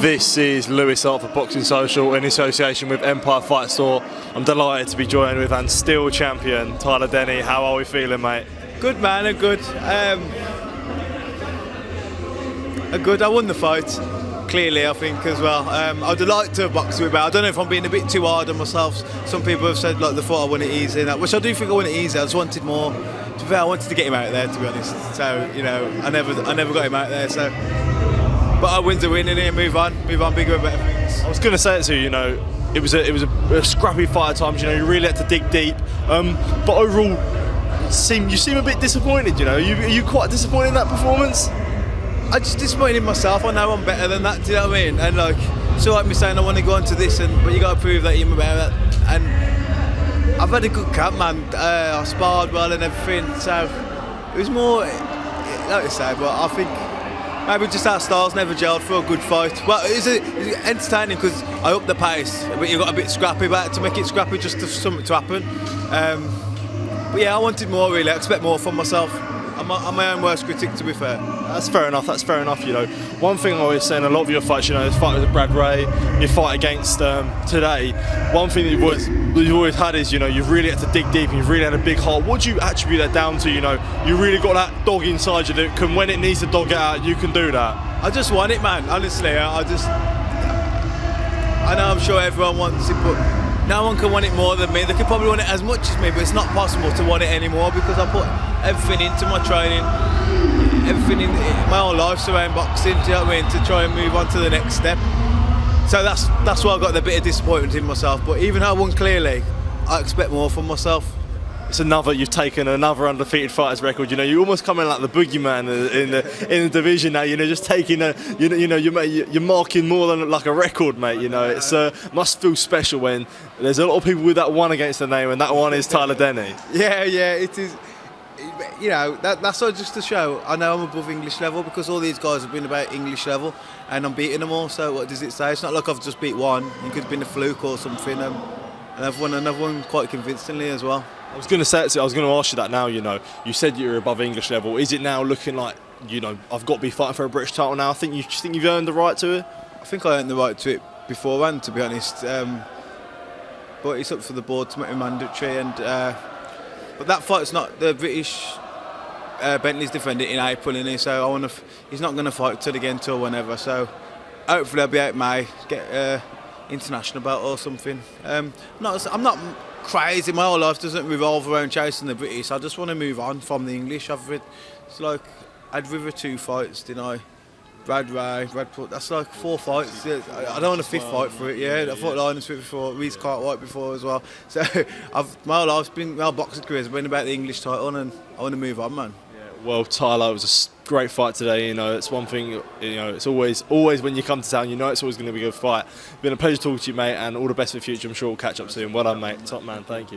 This is Lewis Hart for Boxing Social in association with Empire Fight Store. I'm delighted to be joined with and still champion Tyler Denny. How are we feeling, mate? Good, man, I'm good. I won the fight, clearly, I think, as well. I'd like to have boxed with, but I don't know if I'm being a bit too hard on myself. Some people have said like they thought I won it easy, which I do think I won it easy. I just wanted more. To be fair, I wanted to get him out there, to be honest. So, you know, I never got him out there. So, but a win's a win, innit? Move on, bigger and better things. I was going to say it to you, you know, it was a scrappy fight at times. You know, you really had to dig deep. But overall, you seem a bit disappointed. You know, are you quite disappointed in that performance? I just disappointed in myself. I know I'm better than that. Do you know what I mean? And like, it's all like me saying I want to go on to this, but you got to prove that you're better. And I've had a good camp, man. I sparred well and everything. So it was more, like I said, but I think maybe just our styles never gelled for a good fight. Well, it was entertaining because I upped the pace, but you got a bit scrappy about it to make it scrappy, just for something to happen. But yeah, I wanted more really. I expect more from myself. I'm my own worst critic, to be fair. That's fair enough. You know, one thing I always say in a lot of your fights, you know, this fight with Brad Ray, your fight against today. One thing that you've always had is, you know, you've really had to dig deep and you've really had a big heart. What do you attribute that down to? You know, you really got that dog inside you that can, when it needs to dog it out, you can do that. I just want it, man. Honestly, I know I'm sure everyone wants it, but no one can want it more than me. They could probably want it as much as me, but it's not possible to want it anymore because I put everything into my training, everything in my whole life around boxing, do you know what I mean, to try and move on to the next step. So that's why I got a bit of disappointment in myself. But even though I won clearly, I expect more from myself. You've taken another undefeated fighter's record. You know, you almost come in like the boogeyman in the division now. You know, just taking you're marking more than like a record, mate. You know, it's must feel special when there's a lot of people with that one against the name, and that one is Tyler Denny. Yeah, it is. You know, that's all just to show I know I'm above English level because all these guys have been about English level, and I'm beating them all. So what does it say? It's not like I've just beat one. It could have been a fluke or something. And I've won another one quite convincingly as well. I was going to ask you that now. You know, you said you were above English level. Is it now looking like, you know, I've got to be fighting for a British title now? I think you've earned the right to it. I think I earned the right to it beforehand, to be honest. But it's up for the board to make it mandatory. And but that fight's not the British. Bentley's defending in April, isn't he? So he's not going to fight till again till whenever. So hopefully I'll be out May, get international belt or something. I'm not crazy. My whole life doesn't revolve around chasing the British. I just want to move on from the English. It's like I'd rather 2 fights, didn't I? Brad Ray, that's like 4 fights. Yeah, I don't want a 5th fight for it. Yeah, I fought Lionel Smith before, Reece Cartwright before as well. So my whole life's been, my boxing career's been about the English title, and I want to move on, man. Well, Tyler, it was a great fight today. You know, it's one thing. You know, it's always when you come to town, you know it's always going to be a good fight. It's been a pleasure talking to you, mate, and all the best for the future. I'm sure we'll catch up soon. Well done, mate. Top man. Thank you.